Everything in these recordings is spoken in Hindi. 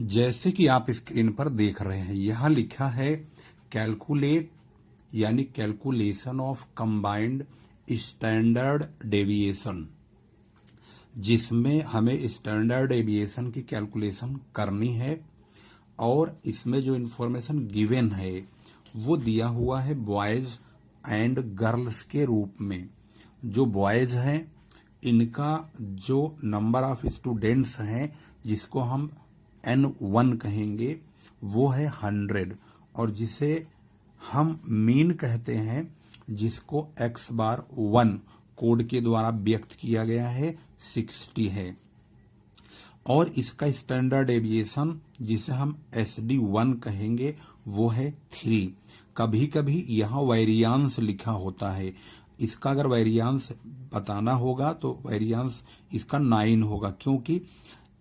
जैसे कि आप स्क्रीन पर देख रहे हैं, यहां लिखा है कैलकुलेट यानी calculation of combined standard deviation, जिसमें हमें स्टैंडर्ड डेविएशन की कैलकुलेशन करनी है। और इसमें जो इंफॉर्मेशन गिवन है वो दिया हुआ है बॉयज एंड गर्ल्स के रूप में। जो बॉयज हैं इनका जो नंबर ऑफ स्टूडेंट्स हैं जिसको हम N1 कहेंगे वो है 100, और जिसे हम मीन कहते हैं जिसको x⁻1 कोड के द्वारा व्यक्त किया गया है 60 है। और इसका स्टैंडर्ड डेविएशन जिसे हम SD1 कहेंगे वो है 3। कभी कभी यहाँ वेरियांस लिखा होता है, इसका अगर वेरियांस बताना होगा तो वेरियांस इसका 9 होगा, क्योंकि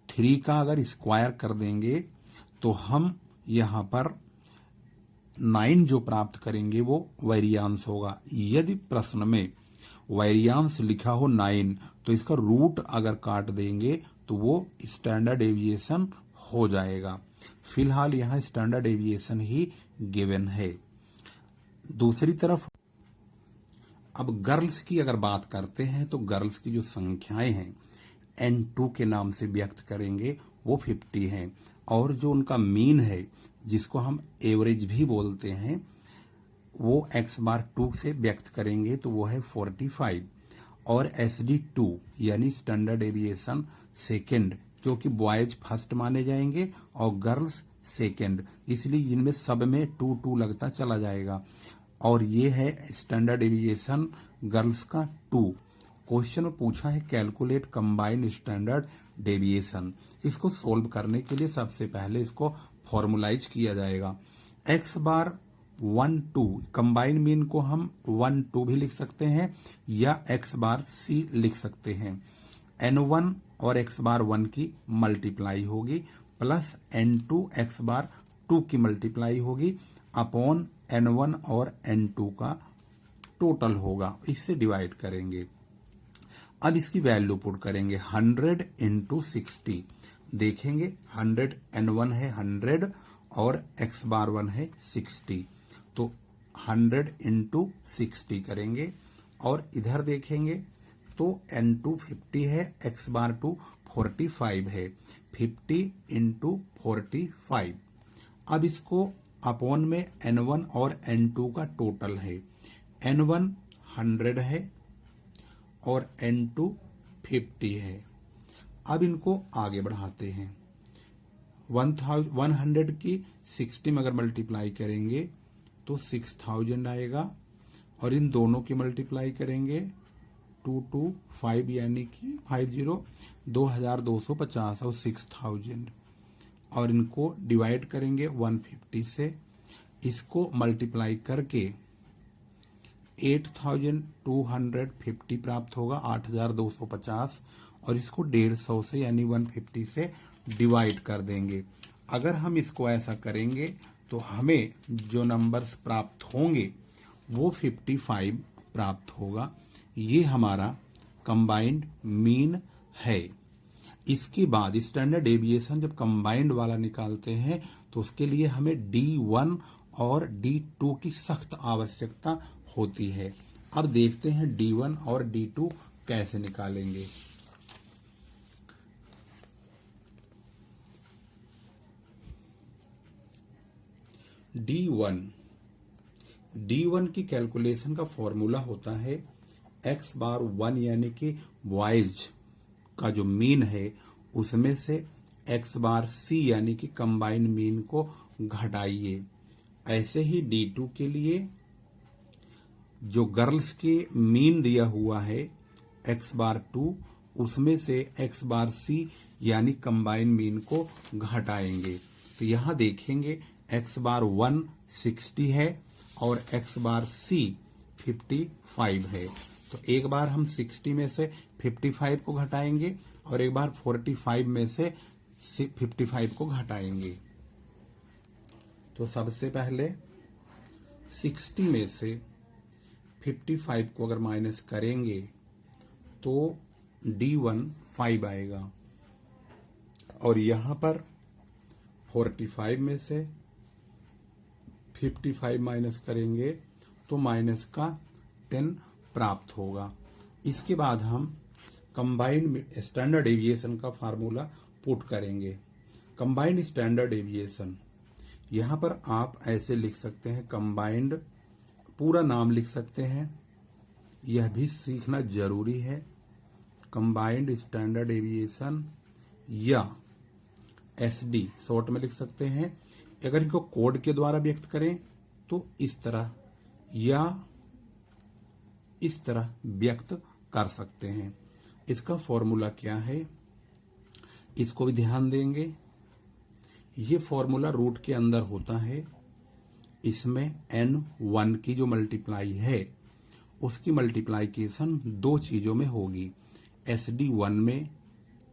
3 का अगर स्क्वायर कर देंगे तो हम यहाँ पर 9 जो प्राप्त करेंगे वो वेरियांस होगा। यदि प्रश्न में वेरियांस लिखा हो 9 तो इसका रूट अगर काट देंगे तो वो स्टैंडर्ड डेविएशन हो जाएगा। फिलहाल यहाँ स्टैंडर्ड डेविएशन ही गिवन है। दूसरी तरफ अब गर्ल्स की अगर बात करते हैं तो गर्ल्स की जो संख्याएं हैं N2 के नाम से व्यक्त करेंगे वो 50 हैं, और जो उनका मीन है जिसको हम एवरेज भी बोलते हैं वो x⁻2 से व्यक्त करेंगे तो वो है 45। और SD2 यानी स्टैंडर्ड डेविएशन सेकेंड, क्योंकि बॉयज फर्स्ट माने जाएंगे और गर्ल्स सेकेंड, इसलिए इनमें सब में 2 लगता चला जाएगा। और ये है स्टैंडर्ड डेविएशन गर्ल्स का 2। क्वेश्चन में पूछा है कैलकुलेट कंबाइंड स्टैंडर्ड डेविएशन। इसको सोल्व करने के लिए सबसे पहले इसको फॉर्मुलाइज किया जाएगा। x⁻1 2 कंबाइंड मीन को हम 1 2 भी लिख सकते हैं या x⁻c लिख सकते हैं। N1 और x⁻1 की मल्टीप्लाई होगी प्लस N2 x⁻2 की मल्टीप्लाई होगी अपॉन N1 और N2 का टोटल होगा, इससे डिवाइड करेंगे। अब इसकी वैल्यू पुट करेंगे 100 × 60। देखेंगे 100 N1 है 100 और x⁻1 है 60, तो 100 × 60 करेंगे। और इधर देखेंगे तो N2 50 है, x⁻2 45 है, 50 × 45। अब इसको अपॉन में N1 और N2 का टोटल है। N1 100 है और N2 50 है। अब इनको आगे बढ़ाते हैं। 100 की 60 में अगर मल्टीप्लाई करेंगे तो 6000 आएगा, और इन दोनों की मल्टीप्लाई करेंगे 2 2 5 यानी कि 50 2250 और 6000, और इनको डिवाइड करेंगे 150 से। इसको मल्टीप्लाई करके 8250 प्राप्त होगा, 8250, और इसको 150 से यानी 150 से डिवाइड कर देंगे। अगर हम इसको ऐसा करेंगे तो हमें जो नंबर्स प्राप्त होंगे वो 55 प्राप्त होगा। ये हमारा कंबाइंड मीन है। इसके बाद स्टैंडर्ड डेविएशन जब कंबाइंड वाला निकालते हैं तो उसके लिए हमें D1 और D2 की सख्त आवश्यकता होती है। अब देखते हैं D1 और D2 कैसे निकालेंगे। D1 की कैलकुलेशन का फॉर्मूला होता है x⁻1 यानी कि बॉयज का जो मीन है उसमें से x⁻c यानी कि कंबाइंड मीन को घटाइए। ऐसे ही D2 के लिए जो गर्ल्स के मीन दिया हुआ है x⁻2 उसमें से x⁻c यानी कंबाइंड मीन को घटाएंगे। तो यहां देखेंगे x⁻1 60 है और x⁻c 55 है। तो एक बार हम 60 में से 55 को घटाएंगे और एक बार 45 में से 55 को घटाएंगे। तो सबसे पहले 60 में से 55 को अगर माइनस करेंगे तो D1 5 आएगा, और यहां पर 45 में से 55 माइनस करेंगे तो माइनस का 10 प्राप्त होगा। इसके बाद हम कंबाइंड स्टैंडर्ड डेविएशन का फार्मूला पुट करेंगे। कंबाइंड स्टैंडर्ड डेविएशन, यहां पर आप ऐसे लिख सकते हैं, कंबाइंड पूरा नाम लिख सकते हैं, यह भी सीखना जरूरी है। कंबाइंड स्टैंडर्ड डेविएशन या एसडी शॉर्ट में लिख सकते हैं। अगर इनको कोड के द्वारा व्यक्त करें तो इस तरह या इस तरह व्यक्त कर सकते हैं। इसका फॉर्मूला क्या है, इसको भी ध्यान देंगे। ये फॉर्मूला रूट के अंदर होता है। इसमें n1 की जो मल्टीप्लाई है उसकी मल्टीप्लाइकेशन दो चीजों में होगी, SD1 में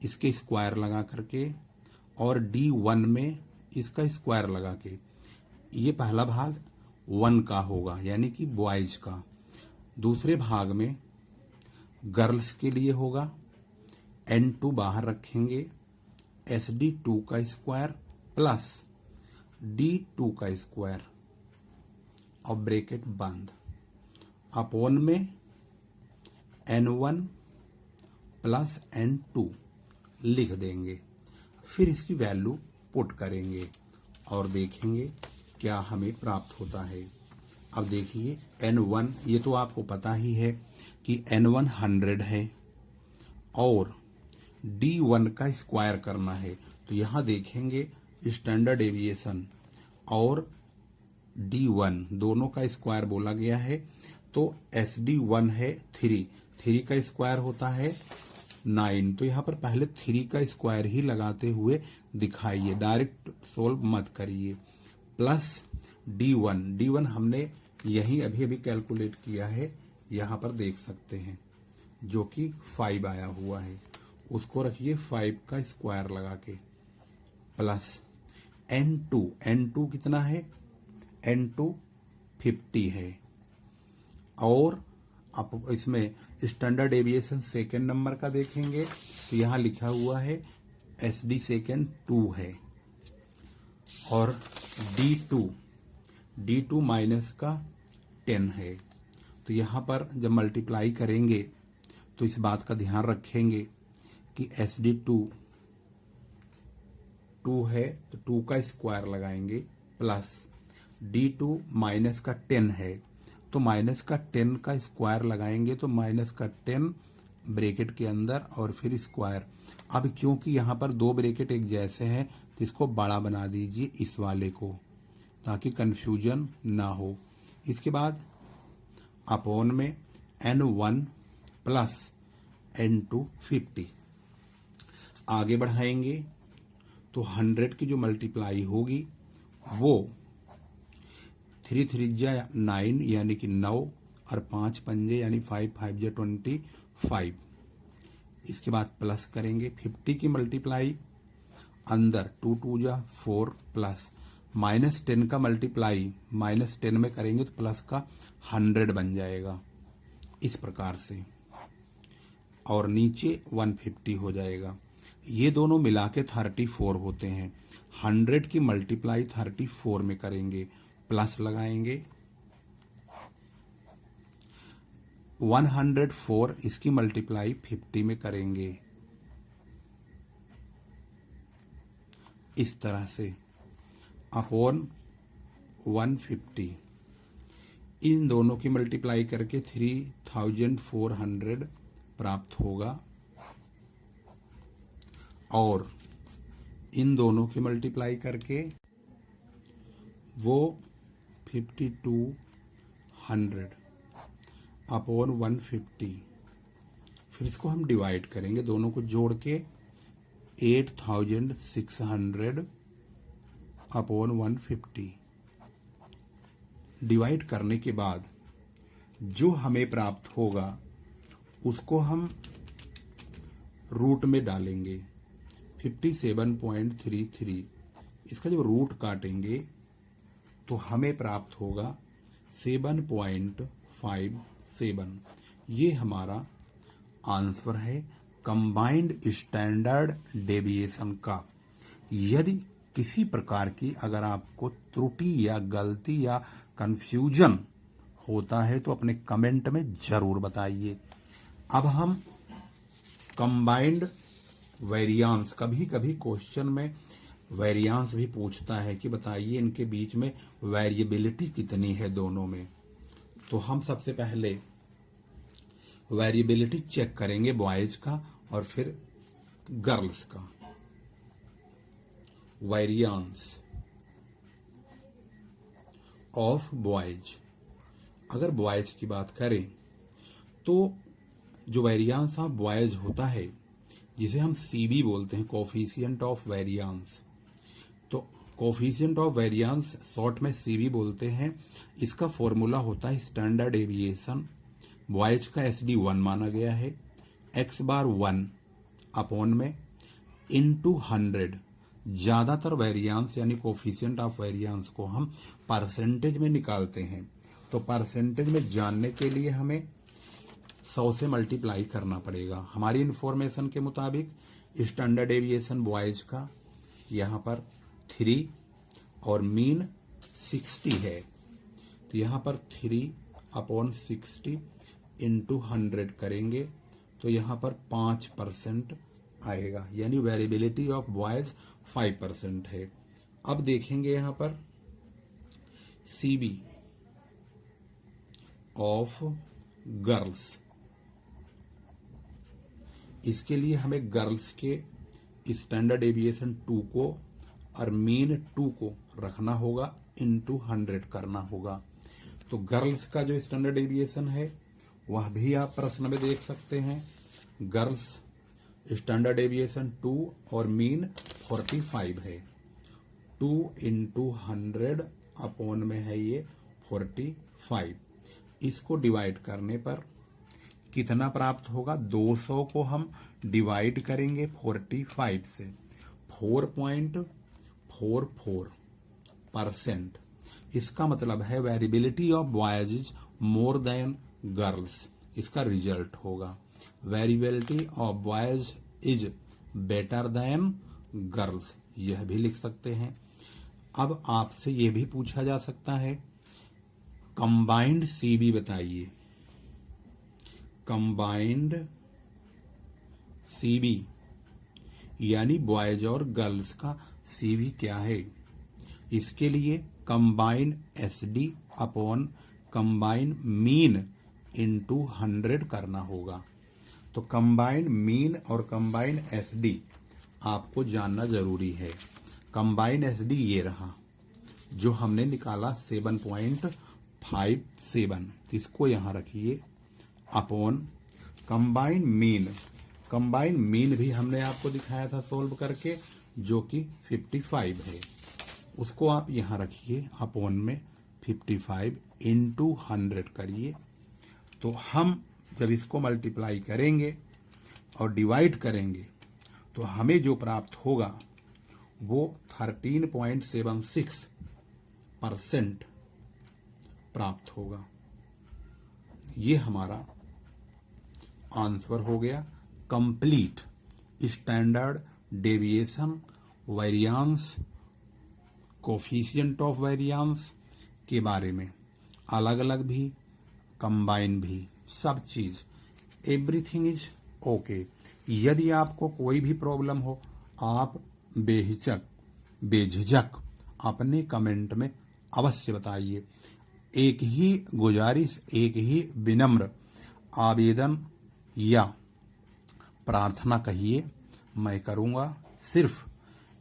इसके स्क्वायर लगा करके और D1 में इसका स्क्वायर लगा के। ये पहला भाग 1 का होगा यानी कि बॉयज का। दूसरे भाग में गर्ल्स के लिए होगा, N2 बाहर रखेंगे, SD2 का स्क्वायर प्लस D2 का स्क्वायर और ब्रैकेट बंद, अपॉन में N1 प्लस N2 लिख देंगे। फिर इसकी वैल्यू पुट करेंगे और देखेंगे क्या हमें प्राप्त होता है। अब देखिए N1, ये तो आपको पता ही है कि N1 100 है और D1 का स्क्वायर करना है। तो यहां देखेंगे स्टैंडर्ड डेविएशन और D1 दोनों का स्क्वायर बोला गया है। तो SD1 है 3 का स्क्वायर होता है 9। तो यहाँ पर पहले 3 का स्क्वायर ही लगाते हुए दिखाइए, डायरेक्ट सोल्व मत करिए। प्लस D1 हमने यही अभी अभी कैलकुलेट किया है, यहाँ पर देख सकते हैं, जो कि 5 आया हुआ है। उसको रखिए 5 का स्क्वायर लगा के, प्लस N2 कितना है, N2 50 है। और आप इसमें स्टैंडर्ड डेविएशन सेकेंड नंबर का देखेंगे तो यहां लिखा हुआ है SD सेकेंड 2 है और D2 माइनस का 10 है। तो यहां पर जब मल्टीप्लाई करेंगे तो इस बात का ध्यान रखेंगे कि SD2 2 है तो 2 का स्क्वायर लगाएंगे, प्लस D2 माइनस का 10 है तो माइनस का 10 का स्क्वायर लगाएंगे तो माइनस का 10 ब्रैकेट के अंदर और फिर स्क्वायर। अब क्योंकि यहाँ पर दो ब्रैकेट एक जैसे हैं तो इसको बड़ा बना दीजिए इस वाले को, ताकि कंफ्यूजन ना हो। इसके बाद अपॉन में N1 प्लस N2 50 आगे बढ़ाएंगे तो 100 की जो मल्टीप्लाई होगी वो 3 3 9 यानी कि 9 और 5 पंजे यानी 5 5 25। इसके बाद प्लस करेंगे 50 की मल्टीप्लाई, अंदर 2 2 4 प्लस माइनस 10 का मल्टीप्लाई माइनस 10 में करेंगे तो प्लस का 100 बन जाएगा इस प्रकार से, और नीचे 150 हो जाएगा। ये दोनों मिला के 34 होते हैं। 100 की मल्टीप्लाई 34 में करेंगे, प्लस लगाएंगे 104, इसकी मल्टीप्लाई 50 में करेंगे इस तरह से, अपॉन 150। इन दोनों की मल्टीप्लाई करके 3400 प्राप्त होगा और इन दोनों की मल्टीप्लाई करके वो 5200 अपॉन 150। फिर इसको हम डिवाइड करेंगे, दोनों को जोड़ के 8600 अपॉन 150। डिवाइड करने के बाद जो हमें प्राप्त होगा उसको हम रूट में डालेंगे 57.33। इसका जब रूट काटेंगे तो हमें प्राप्त होगा 7.57। ये हमारा आंसर है कंबाइंड स्टैंडर्ड डेविएशन का। यदि किसी प्रकार की अगर आपको त्रुटि या गलती या कंफ्यूजन होता है तो अपने कमेंट में जरूर बताइए। अब हम कंबाइंड वेरिएंस, कभी कभी क्वेश्चन में वेरिएंस भी पूछता है कि बताइए इनके बीच में वेरिएबिलिटी कितनी है दोनों में। तो हम सबसे पहले वेरिएबिलिटी चेक करेंगे बॉयज का और फिर गर्ल्स का। वेरिएंस ऑफ बॉयज, अगर बॉयज की बात करें तो जो वेरिएंस ऑफ बॉयज होता है जिसे हम सीबी बोलते हैं, कोफिशिएंट ऑफ वेरिएंस, तो कोफिशिएंट ऑफ वेरिएंस शॉर्ट में सीबी बोलते हैं। इसका फॉर्मूला होता है स्टैंडर्ड डेविएशन, बॉयज का SD 1 माना गया है, x बार 1 अपॉन में इनटू 100। ज्यादातर वेरिएंस यानी कोफिशिएंट ऑफ वेरिएंस को हम परसेंटेज में निकालते हैं, तो परसेंटेज में जानने के लिए हमें 100 से मल्टीप्लाई करना पड़ेगा। हमारी इंफॉर्मेशन के मुताबिक स्टैंडर्ड डेविएशन बॉयज का यहाँ पर 3 और मीन 60 है, तो यहाँ पर 3/60 इंटू 100 करेंगे तो यहाँ पर 5% आएगा, यानी वेरिएबिलिटी ऑफ बॉयज 5% है। अब देखेंगे यहाँ पर सीबी ऑफ गर्ल्स, इसके लिए हमें गर्ल्स के स्टैंडर्ड डेविएशन 2 को और मीन 2 को रखना होगा, इनटू 100 करना होगा। तो गर्ल्स का जो स्टैंडर्ड डेविएशन है वह भी आप प्रश्न में देख सकते हैं। गर्ल्स स्टैंडर्ड डेविएशन 2 और मीन 45 है, 2 इंटू 100 अपॉन में है ये 45। इसको डिवाइड करने पर कितना प्राप्त होगा, 200 को हम डिवाइड करेंगे 45 से, 4.44%। इसका मतलब है variability of boys is more than girls, इसका रिजल्ट होगा। Variability of boys is better than girls, यह भी लिख सकते हैं। अब आपसे यह भी पूछा जा सकता है कंबाइंड सीबी बताइए। कंबाइंड सीबी यानी बॉयज और गर्ल्स का सीबी क्या है। इसके लिए combined SD upon combined mean into 100 करना होगा। तो कंबाइंड मीन और कंबाइंड SD आपको जानना जरूरी है। कंबाइंड SD ये रहा जो हमने निकाला 7.57, इसको यहां रखिए, upon combined mean. Combined mean भी हमने आपको दिखाया था सोल्व करके, जो कि 55 है, उसको आप यहां रखिए, अपॉन में 55 इंटू 100 करिए। तो हम जब इसको मल्टीप्लाई करेंगे और डिवाइड करेंगे तो हमें जो प्राप्त होगा वो 13.76% प्राप्त होगा। ये हमारा आंसर हो गया complete standard deviation, variance, coefficient of variance के बारे में, अलग अलग भी, कंबाइन भी, सब चीज, एवरीथिंग इज ओके। यदि आपको कोई भी प्रॉब्लम हो आप बेझिझक अपने कमेंट में अवश्य बताइए। एक ही गुजारिश, एक ही विनम्र आवेदन या प्रार्थना कहिए, मैं करूंगा, सिर्फ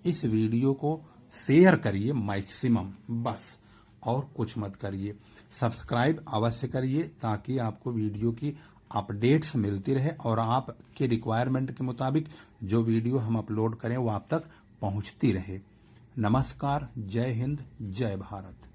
इस वीडियो को शेयर करिए मैक्सिमम, बस, और कुछ मत करिए। सब्सक्राइब अवश्य करिए ताकि आपको वीडियो की अपडेट्स मिलती रहे और आपके रिक्वायरमेंट के मुताबिक जो वीडियो हम अपलोड करें वो आप तक पहुंचती रहे। नमस्कार, जय हिंद, जय भारत।